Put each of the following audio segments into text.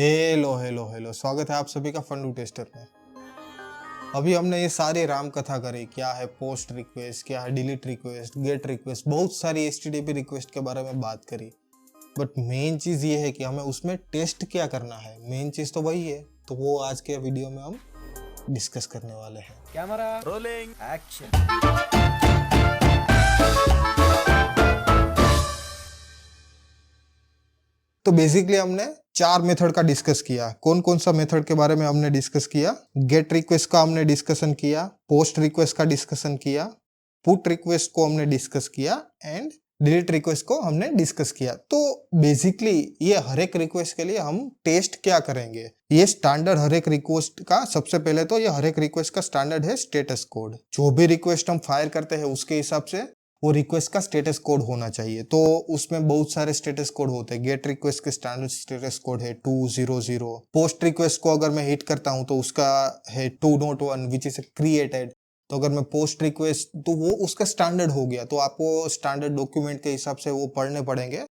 Hello hello hello, स्वागत है आप सभी का फंडू टेस्टर में। अभी हमने ये सारे राम कथा करी, क्या है पोस्ट रिक्वेस्ट, क्या है डिलीट रिक्वेस्ट, गेट रिक्वेस्ट, बहुत सारी एचटीटीपी रिक्वेस्ट के बारे में बात करी। बट मेन चीज़ ये है कि हमें उसमें टेस्ट क्या करना है, मेन चीज़ तो वही है। तो वो आज के वीडियो में हम डिस्कस करने वाले हैं। Camera rolling action. तो बेसिकली हमने 4 मेथड का डिस्कस किया। कौन कौन सा मेथड के बारे में हमने डिस्कस किया? गेट रिक्वेस्ट का हमने डिस्कशन किया, पोस्ट रिक्वेस्ट का डिस्कशन किया, पुट रिक्वेस्ट को हमने डिस्कस किया एंड डिलीट रिक्वेस्ट को हमने डिस्कस किया। तो बेसिकली ये हर एक रिक्वेस्ट के लिए हम टेस्ट क्या करेंगे, ये स्टैंडर्ड हर एक रिक्वेस्ट का। सबसे पहले तो ये हर एक रिक्वेस्ट का स्टैंडर्ड है स्टेटस कोड। जो भी रिक्वेस्ट हम फायर करते हैं उसके हिसाब से वो रिक्वेस्ट का स्टेटस कोड होना चाहिए। तो उसमें बहुत सारे स्टेटस कोड होते हैं। गेट रिक्वेस्ट के स्टैंडर्ड स्टेटस कोड है 200। पोस्ट रिक्वेस्ट को अगर मैं हिट करता हूं तो उसका है 2.1 विच इज क्रिएटेड। तो अगर मैं पोस्ट रिक्वेस्ट, तो वो उसका स्टैंडर्ड हो गया। तो आपको स्टैंडर्ड डॉक्यूमेंट के हिसाब से वो पढ़ने पड़ेंगे।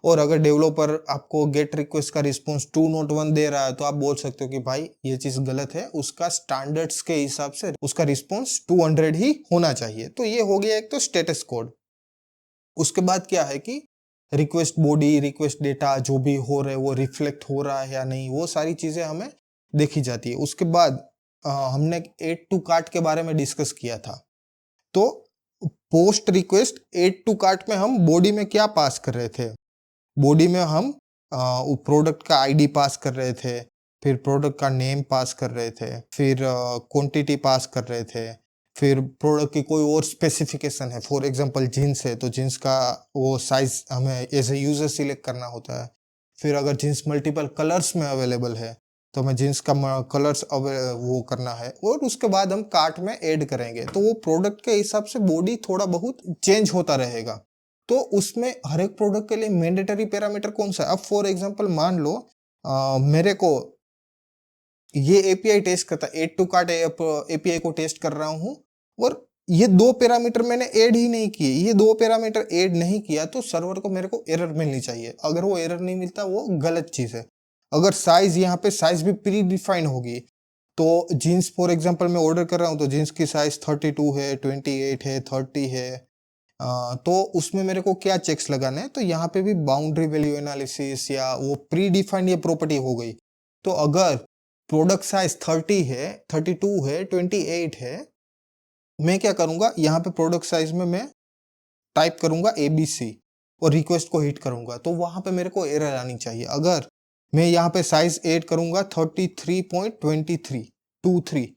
और अगर डेवलपर आपको गेट रिक्वेस्ट का रिस्पॉन्स 2.1 दे रहा है तो आप बोल सकते हो कि भाई ये चीज गलत है, उसका स्टैंडर्ड्स के हिसाब से उसका रिस्पॉन्स 200 ही होना चाहिए। तो ये हो गया एक तो स्टेटस कोड। उसके बाद क्या है कि रिक्वेस्ट बॉडी, रिक्वेस्ट डेटा जो भी हो रहा है वो रिफ्लेक्ट हो रहा है या नहीं, वो सारी चीजें हमें देखी जाती है। उसके बाद हमने एड टू कार्ट के बारे में डिस्कस किया था। तो post request add to cart में हम बॉडी में क्या पास कर रहे थे? बॉडी में हम प्रोडक्ट का आईडी पास कर रहे थे, फिर प्रोडक्ट का नेम पास कर रहे थे, फिर क्वांटिटी पास कर रहे थे, फिर प्रोडक्ट की कोई और स्पेसिफिकेशन है। फॉर एग्जांपल जीन्स है तो जीन्स का वो साइज हमें एज ए यूजर सिलेक्ट करना होता है। फिर अगर जीन्स मल्टीपल कलर्स में अवेलेबल है तो हमें जीन्स का कलर्स वो करना है। और उसके बाद हम कार्ट में ऐड करेंगे। तो वो प्रोडक्ट के हिसाब से बॉडी थोड़ा बहुत चेंज होता रहेगा। तो उसमें हर एक प्रोडक्ट के लिए मैंडेटरी पैरामीटर कौन सा है? अब फॉर एग्जांपल मान लो मेरे को ये एपीआई टेस्ट करता है, एड टू कार्ट एपीआई को टेस्ट कर रहा हूं और ये 2 पैरामीटर मैंने ऐड ही नहीं किए, ये 2 पैरामीटर ऐड नहीं किया तो सर्वर को मेरे को एरर मिलनी चाहिए। अगर वो एरर नहीं मिलता वो गलत चीज है। अगर साइज, यहाँ पे साइज भी प्री डिफाइंड होगी। तो जीन्स फॉर एग्जांपल मैं ऑर्डर कर रहा हूँ तो जीन्स की साइज 32 है, 28 है, 30 है। तो उसमें मेरे को क्या चेक्स लगाने हैं? तो यहाँ पे भी बाउंड्री वैल्यू एनालिसिस या वो प्री डिफाइंड ये प्रॉपर्टी हो गई। तो अगर प्रोडक्ट साइज 30 है, 32 है, 28 है, मैं क्या करूंगा, यहाँ पे प्रोडक्ट साइज में मैं टाइप करूंगा ABC और रिक्वेस्ट को हिट करूंगा तो वहां पे मेरे को एरर आनी चाहिए। अगर मैं यहाँ पे साइज ऐड करूंगा 33.23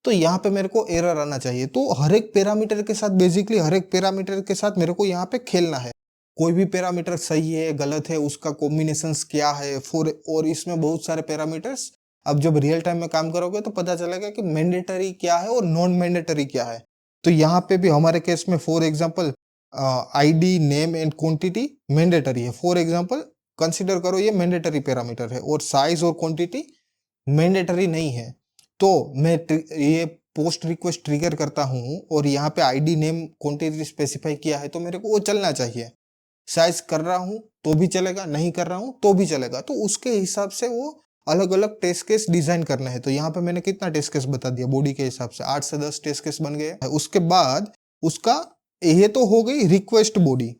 तो यहाँ पे मेरे को एरर आना चाहिए। तो हर एक पैरामीटर के साथ, बेसिकली हर एक पैरामीटर के साथ मेरे को यहाँ पे खेलना है। कोई भी पैरामीटर सही है गलत है, उसका कॉम्बिनेशंस क्या है और इसमें बहुत सारे पैरामीटर्स। अब जब रियल टाइम में काम करोगे तो पता चलेगा कि मैंडेटरी क्या है और नॉन मैंडेटरी क्या है। तो यहाँ पे भी हमारे केस में for example ID, name and quantity mandatory है। फॉर एग्जाम्पल कंसिडर करो ये मैंडेटरी पैरामीटर है और साइज और क्वांटिटी मैंडेटरी नहीं है। तो मैं ये पोस्ट रिक्वेस्ट ट्रिगर करता हूँ और यहाँ पे आईडी, नेम, क्वांटिटी स्पेसिफाई किया है तो मेरे को वो चलना चाहिए। साइज कर रहा हूँ तो भी चलेगा, नहीं कर रहा हूँ तो भी चलेगा। तो उसके हिसाब से वो अलग अलग टेस्ट केस डिजाइन करने हैं। तो यहाँ पे मैंने कितना टेस्ट केस बता दिया? बॉडी के हिसाब से 8 से 10 टेस्ट केस बन गए। उसके बाद उसका, ये तो हो गई रिक्वेस्ट बॉडी,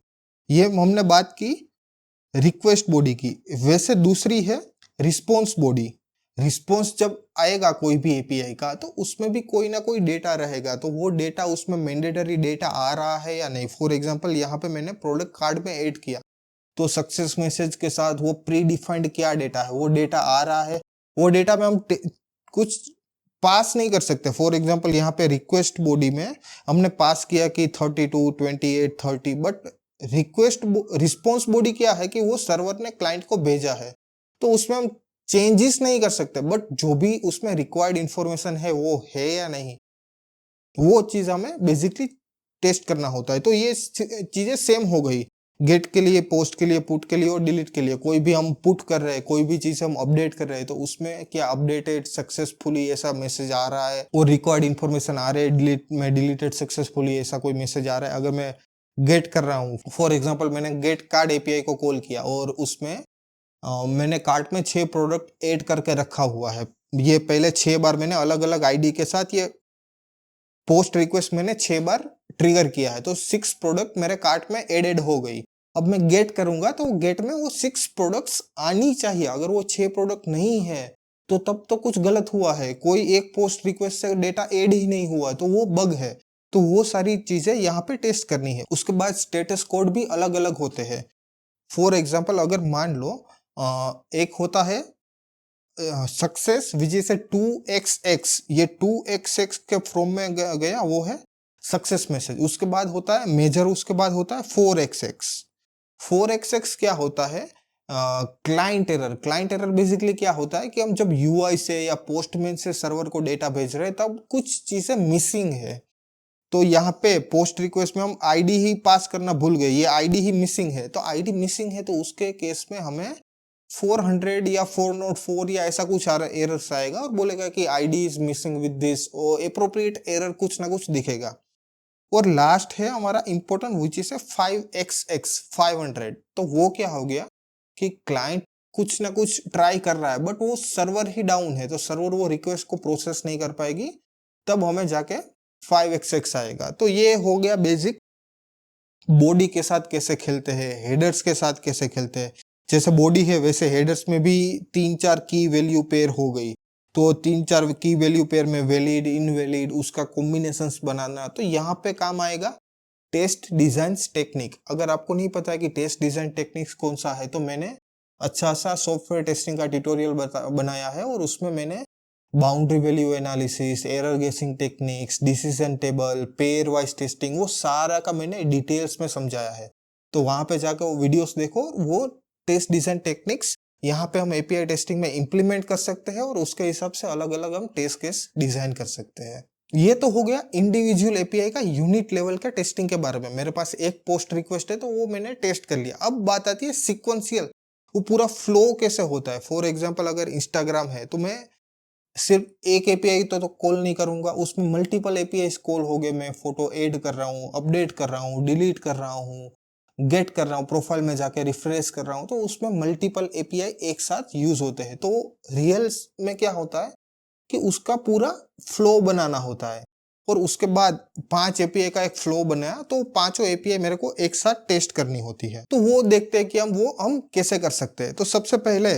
ये हमने बात की रिक्वेस्ट बॉडी की। वैसे दूसरी है रिस्पॉन्स बॉडी। रिस्पॉन्स जब आएगा कोई भी एपीआई का तो उसमें भी कोई ना कोई डेटा रहेगा। तो वो डेटा, उसमें मैंडेटरी डेटा आ रहा है या नहीं। फॉर एग्जांपल यहाँ पे मैंने प्रोडक्ट कार्ड में ऐड किया तो सक्सेस मैसेज के साथ वो प्री डिफाइंड क्या डेटा है, वो डेटा आ रहा है। वो डेटा में हम कुछ पास नहीं कर सकते। फॉर एग्जांपल यहाँ पे रिक्वेस्ट बॉडी में हमने पास किया कि 32, 28, 30, बट रिक्वेस्ट रिस्पॉन्स बॉडी क्या है कि वो सर्वर ने क्लाइंट को भेजा है तो उसमें हम चेंजेस नहीं कर सकते। बट जो भी उसमें रिक्वायर्ड इंफॉर्मेशन है वो है या नहीं, वो चीज हमें बेसिकली टेस्ट करना होता है। तो ये चीजें सेम हो गई गेट के लिए, पोस्ट के लिए, पुट के लिए और डिलीट के लिए। कोई भी हम पुट कर रहे हैं, कोई भी चीज हम अपडेट कर रहे हैं तो उसमें क्या अपडेटेड सक्सेसफुली ऐसा मैसेज आ रहा है और रिक्वायर्ड इंफॉर्मेशन आ रहे हैं, डिलीट में डिलीटेड सक्सेसफुली ऐसा कोई मैसेज आ रहा है। अगर मैं गेट कर रहा हूँ, फॉर एग्जाम्पल मैंने गेट कार्ड एपीआई को कॉल किया और उसमें मैंने कार्ट में 6 प्रोडक्ट ऐड करके रखा हुआ है। ये पहले 6 बार मैंने अलग अलग आईडी के साथ ये पोस्ट रिक्वेस्ट मैंने 6 बार ट्रिगर किया है, तो 6 प्रोडक्ट मेरे कार्ट में एडेड हो गई। अब मैं गेट करूंगा तो गेट में वो 6 प्रोडक्ट्स आनी चाहिए। अगर वो 6 प्रोडक्ट नहीं है तो तब तो कुछ गलत हुआ है, कोई एक पोस्ट रिक्वेस्ट से डेटा ऐड ही नहीं हुआ, तो वो बग है। तो वो सारी चीजें यहाँ पे टेस्ट करनी है। उसके बाद स्टेटस कोड भी अलग अलग होते हैं। फॉर एग्जाम्पल अगर मान लो एक होता है सक्सेस विजय से 2xx, ये 2xx के फ्रॉम में गया वो है सक्सेस मैसेज। उसके बाद होता है मेजर, उसके बाद होता है 4xx। 4xx क्या होता है? Client error. Client error basically क्या होता है कि हम जब यूआई से या पोस्टमैन से सर्वर को डेटा भेज रहे हैं तब कुछ चीजें मिसिंग है। तो यहाँ पे पोस्ट रिक्वेस्ट में हम आईडी ही पास करना भूल गए, ये आईडी ही मिसिंग है। तो आईडी मिसिंग है तो उसके केस में हमें 400 या 404 या ऐसा कुछ एरर्स आएगा और बोलेगा कि ID is missing with this, और एप्रोप्रिएट एरर कुछ ना कुछ दिखेगा। और लास्ट है हमारा इंपॉर्टेंट विच इज 5xx 500। तो वो क्या हो गया कि क्लाइंट कुछ ना कुछ ट्राई कर रहा है बट वो सर्वर ही डाउन है, तो सर्वर वो रिक्वेस्ट को प्रोसेस नहीं कर पाएगी, तब हमें जाके 5xx आएगा। तो ये हो गया बेसिक। बॉडी के साथ कैसे खेलते हैं, हेडर्स के साथ कैसे खेलते हैं। जैसे बॉडी है वैसे हेडर्स में भी 3-4 की वैल्यू पेयर हो गई, तो 3-4 की वैल्यू पेयर में वैलिड इनवैलिड उसका कॉम्बिनेशंस बनाना, तो यहाँ पे काम आएगा टेस्ट डिजाइन टेक्निक। अगर आपको नहीं पता है कि टेस्ट डिजाइन टेक्निक्स कौन सा है, तो मैंने अच्छा सा सॉफ्टवेयर टेस्टिंग का ट्यूटोरियल बनाया है और उसमें मैंने बाउंड्री वैल्यू एनालिसिस, एरर गेसिंग techniques, decision table, pair wise testing, वो सारा का मैंने डिटेल्स में समझाया है। तो वहां पे जाकर वो वीडियोस देखो। वो टेस्ट डिजाइन टेक्निक्स यहाँ पे हम एपीआई टेस्टिंग में इंप्लीमेंट कर सकते हैं और उसके हिसाब से अलग अलग हम टेस्ट केस डिजाइन कर सकते हैं। ये तो हो गया इंडिविजुअल एपीआई का यूनिट लेवल का टेस्टिंग के बारे में। मेरे पास एक पोस्ट रिक्वेस्ट है तो वो मैंने टेस्ट कर लिया। अब बात आती है सिक्वेंशियल, वो पूरा फ्लो कैसे होता है। फॉर एग्जाम्पल अगर इंस्टाग्राम है तो मैं सिर्फ एक एपीआई तो कॉल नहीं करूंगा, उसमें मल्टीपल एपीआई कॉल हो गए। मैं फोटो ऐड कर रहा हूँ, अपडेट कर रहा हूँ, डिलीट कर रहा हूँ, गेट कर रहा हूँ, प्रोफाइल में जाके रिफ्रेश कर रहा हूँ, तो उसमें मल्टीपल एपीआई एक साथ यूज होते हैं। तो रियल में क्या होता है कि उसका पूरा फ्लो बनाना होता है और उसके बाद 5 एपीआई का एक फ्लो बनाया तो 5 एपीआई मेरे को एक साथ टेस्ट करनी होती है। तो वो देखते हैं कि हम कैसे कर सकते हैं। तो सबसे पहले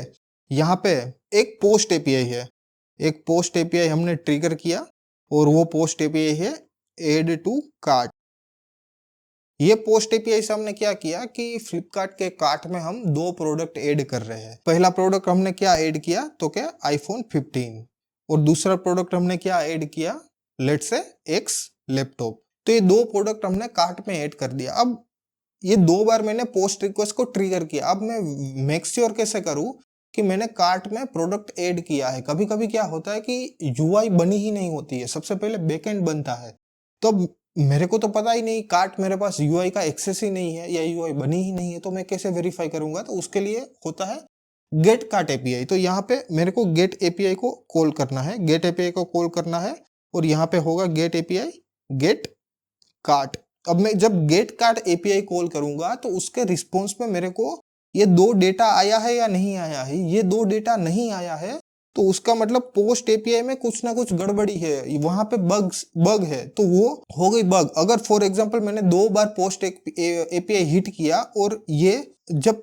यहाँ पे एक पोस्ट एपीआई है, एक पोस्ट एपीआई हमने ट्रिगर किया और वो पोस्ट एपीआई है एड टू कार्ट। ये पोस्ट एपीआई से हमने क्या किया कि फ्लिपकार्ट के कार्ट में हम 2 प्रोडक्ट ऐड कर रहे हैं। पहला प्रोडक्ट हमने क्या ऐड किया तो क्या आईफोन 15, और दूसरा प्रोडक्ट हमने क्या ऐड किया, लेट्स से एक्स लैपटॉप। तो ये 2 प्रोडक्ट हमने कार्ट में ऐड कर दिया। अब ये 2 बार मैंने पोस्ट रिक्वेस्ट को ट्रिगर किया। अब मैं मेक श्योर कैसे करूं कि मैंने कार्ट में प्रोडक्ट ऐड किया है। कभी कभी क्या होता है कि यूआई बनी ही नहीं होती है, सबसे पहले बैकएंड बनता है। तो मेरे को तो पता ही नहीं, कार्ट मेरे पास यूआई का एक्सेस ही नहीं है या यूआई बनी ही नहीं है, तो मैं कैसे वेरीफाई करूंगा। तो उसके लिए होता है गेट कार्ट एपीआई। तो यहाँ पे मेरे को गेट एपीआई को कॉल करना है, गेट एपीआई को कॉल करना है और यहाँ पे होगा गेट एपीआई गेट कार्ट। अब मैं जब गेट कार्ट एपीआई कॉल करूंगा तो उसके रिस्पॉन्स में मेरे को ये 2 डेटा आया है या नहीं आया है। ये 2 डेटा नहीं आया है तो उसका मतलब पोस्ट एपीआई में कुछ ना कुछ गड़बड़ी है, वहां पे बग है, तो वो हो गई बग। अगर फॉर एग्जांपल मैंने 2 बार पोस्ट एपीआई हिट किया और ये जब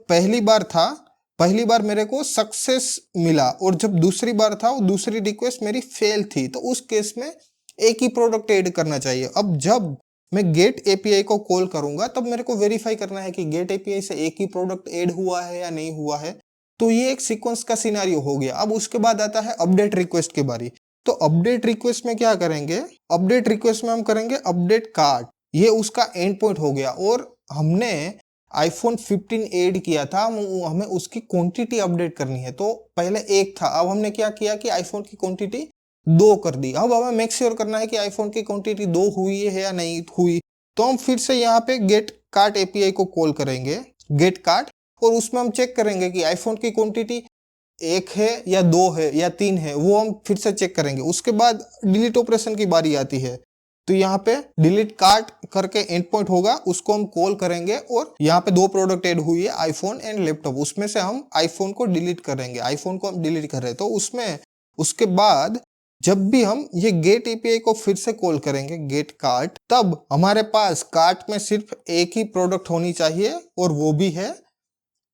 पहली बार मेरे को सक्सेस मिला और जब दूसरी बार था वो दूसरी रिक्वेस्ट मेरी फेल थी, तो उस केस में एक ही प्रोडक्ट ऐड करना चाहिए। अब जब मैं गेट एपीआई को कॉल करूंगा तब मेरे को वेरीफाई करना है कि गेट एपीआई से एक ही प्रोडक्ट ऐड हुआ है या नहीं हुआ है। तो ये एक सीक्वेंस का सिनेरियो हो गया। अब उसके बाद आता है अपडेट रिक्वेस्ट की बारी। तो अपडेट रिक्वेस्ट में क्या करेंगे, अपडेट रिक्वेस्ट में हम करेंगे अपडेट कार्ट, ये उसका एंड पॉइंट हो गया। और हमने आईफोन 15 ऐड किया था, हमें उसकी क्वांटिटी अपडेट करनी है। तो पहले 1 था, अब हमने क्या किया कि आईफोन की क्वांटिटी 2 कर दी। अब हमें मेक श्योर करना है कि आईफोन की क्वांटिटी 2 हुई है या नहीं हुई। तो हम फिर से यहाँ पे गेट कार्ट एपीआई को कॉल करेंगे, गेट कार्ट, और उसमें हम चेक करेंगे कि आईफोन की क्वांटिटी 1 है या 2 है या 3 है, वो हम फिर से चेक करेंगे। उसके बाद डिलीट ऑपरेशन की बारी आती है। तो यहाँ पे डिलीट कार्ट करके एंड पॉइंट होगा, उसको हम कॉल करेंगे और यहाँ पे दो प्रोडक्ट ऐड हुई है, आईफोन एंड लैपटॉप। उसमें से हम आईफोन को डिलीट करेंगे, आईफोन को हम डिलीट कर रहे हैं। तो उसमें उसके बाद जब भी हम ये गेट एपीआई को फिर से कॉल करेंगे, गेट कार्ट, तब हमारे पास कार्ट में सिर्फ एक ही प्रोडक्ट होनी चाहिए और वो भी है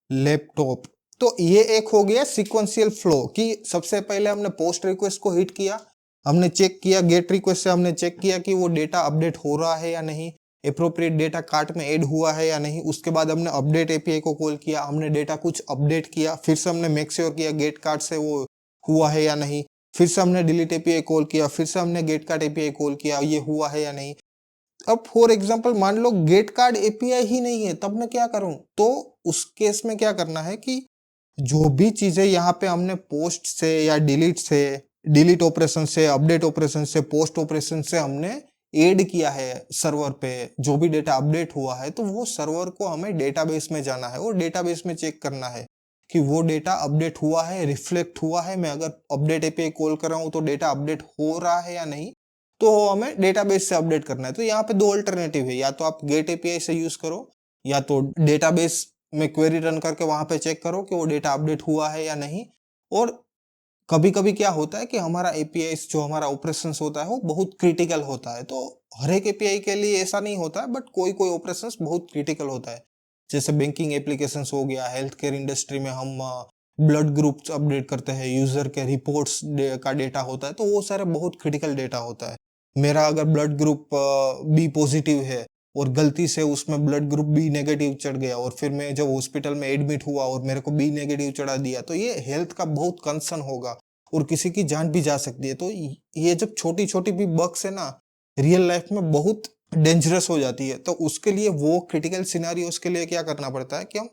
लैपटॉप। तो ये एक हो गया सीक्वेंशियल फ्लो कि सबसे पहले हमने पोस्ट रिक्वेस्ट को हिट किया, हमने चेक किया गेट रिक्वेस्ट से, हमने चेक किया कि वो डेटा अपडेट हो रहा है या नहीं, एप्रोप्रिएट डेटा कार्ट में ऐड हुआ है या नहीं। उसके बाद हमने अपडेट एपीआई को कॉल किया, हमने डेटा कुछ अपडेट किया, फिर से हमने मेक श्योर किया गेट कार्ट से वो हुआ है या नहीं, फिर से हमने डिलीट एपीआई कॉल किया, फिर से हमने गेट कार्ट एपीआई कॉल किया, ये हुआ है या नहीं। अब फॉर एग्जांपल मान लो गेट कार्ड एपीआई ही नहीं है, तब मैं क्या करूं? तो उस केस में क्या करना है कि जो भी चीजें यहाँ पे हमने पोस्ट से या डिलीट ऑपरेशन से, अपडेट ऑपरेशन से, पोस्ट ऑपरेशन से हमने ऐड किया है सर्वर पे, जो भी डेटा अपडेट हुआ है, तो वो सर्वर को हमें डेटाबेस में जाना है और डेटाबेस में चेक करना है कि वो डेटा अपडेट हुआ है, रिफ्लेक्ट हुआ है। मैं अगर अपडेट एपीआई कॉल कर रहा हूँ तो डेटा अपडेट हो रहा है या नहीं, तो हमें डेटाबेस से अपडेट करना है। तो यहाँ पे दो अल्टरनेटिव है, या तो आप गेट एपीआई से यूज करो या तो डेटाबेस में क्वेरी रन करके वहां पे चेक करो कि वो डेटा अपडेट हुआ है या नहीं। और कभी कभी क्या होता है कि हमारा एपीआई जो हमारा ऑपरेशंस होता है वो बहुत क्रिटिकल होता है। तो हर एक एपीआई के लिए ऐसा नहीं होता है, बट कोई कोई ऑपरेशंस बहुत क्रिटिकल होता है। जैसे बैंकिंग एप्लीकेशंस हो गया, हेल्थ केयर इंडस्ट्री में हम ब्लड ग्रुप्स अपडेट करते हैं, यूजर के रिपोर्ट्स का डेटा होता है, तो वो सारे बहुत क्रिटिकल डेटा होता है। मेरा अगर ब्लड ग्रुप बी पॉजिटिव है और गलती से उसमें ब्लड ग्रुप बी नेगेटिव चढ़ गया और फिर मैं जब हॉस्पिटल में एडमिट हुआ और मेरे को बी नेगेटिव चढ़ा दिया, तो ये हेल्थ का बहुत कंसर्न होगा और किसी की जान भी जा सकती है। तो ये जब छोटी छोटी भी बग्स है ना, रियल लाइफ में बहुत डेंजरस हो जाती है। तो उसके लिए वो क्रिटिकल सिनेरियोस के लिए क्या करना पड़ता है कि हम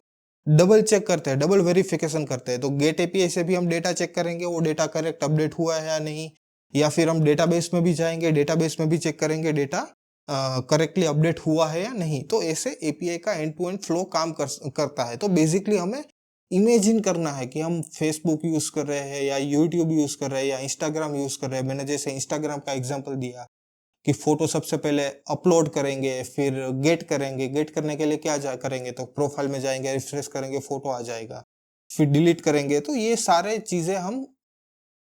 डबल चेक करते हैं, डबल वेरिफिकेशन करते हैं। तो गेट एपीआई से भी हम डेटा चेक करेंगे वो डेटा करेक्ट अपडेट हुआ है या नहीं, या फिर हम डेटाबेस में भी जाएंगे, डेटाबेस में भी चेक करेंगे डेटा करेक्टली अपडेट हुआ है या नहीं। तो ऐसे एपीआई का एंड टू एंड फ्लो काम करता है। तो बेसिकली हमें इमेजिन करना है कि हम फेसबुक यूज कर रहे हैं या यूट्यूब यूज कर रहे हैं या इंस्टाग्राम यूज कर रहे हैं। मैंने जैसे इंस्टाग्राम का एग्जांपल दिया कि फोटो सबसे पहले अपलोड करेंगे, फिर गेट करेंगे, गेट करने के लिए क्या करेंगे, तो प्रोफाइल में जाएंगे, रिफ्रेश करेंगे, फोटो आ जाएगा, फिर डिलीट करेंगे। तो ये सारे चीजें हम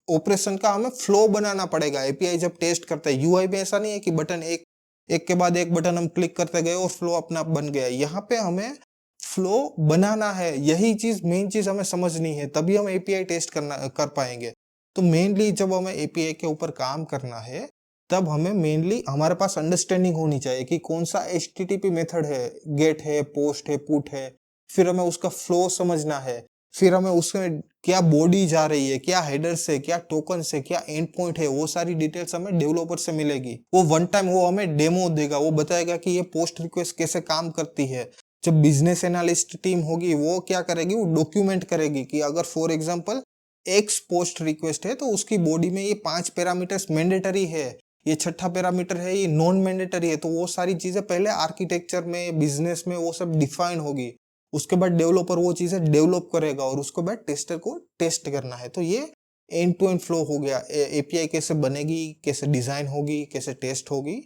ऑपरेशन का हमें फ्लो बनाना पड़ेगा। एपीआई जब टेस्ट करता है, यूआई में ऐसा नहीं है कि बटन एक के बाद एक बटन हम क्लिक करते गए और फ्लो अपना आप बन गया। यहाँ पे हमें फ्लो बनाना है, यही चीज मेन चीज हमें समझनी है, तभी हम एपीआई टेस्ट कर पाएंगे। तो मेनली जब हमें एपीआई के ऊपर काम करना है, तब हमें मेनली हमारे पास अंडरस्टैंडिंग होनी चाहिए कि कौन सा एचटीटीपी मेथड है, गेट है, पोस्ट है, पुट है। फिर हमें उसका फ्लो समझना है, फिर हमें उसमें क्या बॉडी जा रही है, क्या हेडर से, क्या टोकन से, क्या एंड पॉइंट है, वो सारी डिटेल्स हमें डेवलपर से मिलेगी। वो वन टाइम वो हमें डेमो देगा, वो बताएगा कि ये पोस्ट रिक्वेस्ट कैसे काम करती है। जब बिजनेस एनालिस्ट टीम होगी वो क्या करेगी, वो डॉक्यूमेंट करेगी कि अगर for example x post request है तो उसकी बॉडी में ये 5 पैरामीटर्स मैंडेटरी है, ये छठा पैरामीटर है ये नॉन मैंडेटरी है। तो वो सारी चीजें पहले आर्किटेक्चर में, बिजनेस में वो सब डिफाइन होगी। उसके बाद डेवलपर वो चीजें डेवलप करेगा और उसके बाद टेस्टर को टेस्ट करना है। तो ये एंड टू एंड फ्लो हो गया। एपीआई कैसे बनेगी, कैसे डिजाइन होगी, कैसे टेस्ट होगी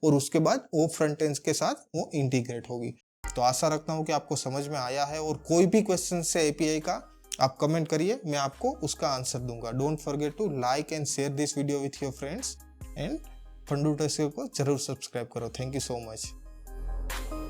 और उसके बाद वो फ्रंट एंड के साथ वो इंटीग्रेट होगी। तो आशा रखता हूँ कि आपको समझ में आया है, और कोई भी क्वेश्चन से एपीआई का आप कमेंट करिए, मैं आपको उसका आंसर दूंगा। Don't forget to like and share this video with your friends and Fundoo Tech को जरूर सब्सक्राइब करो। Thank you so much.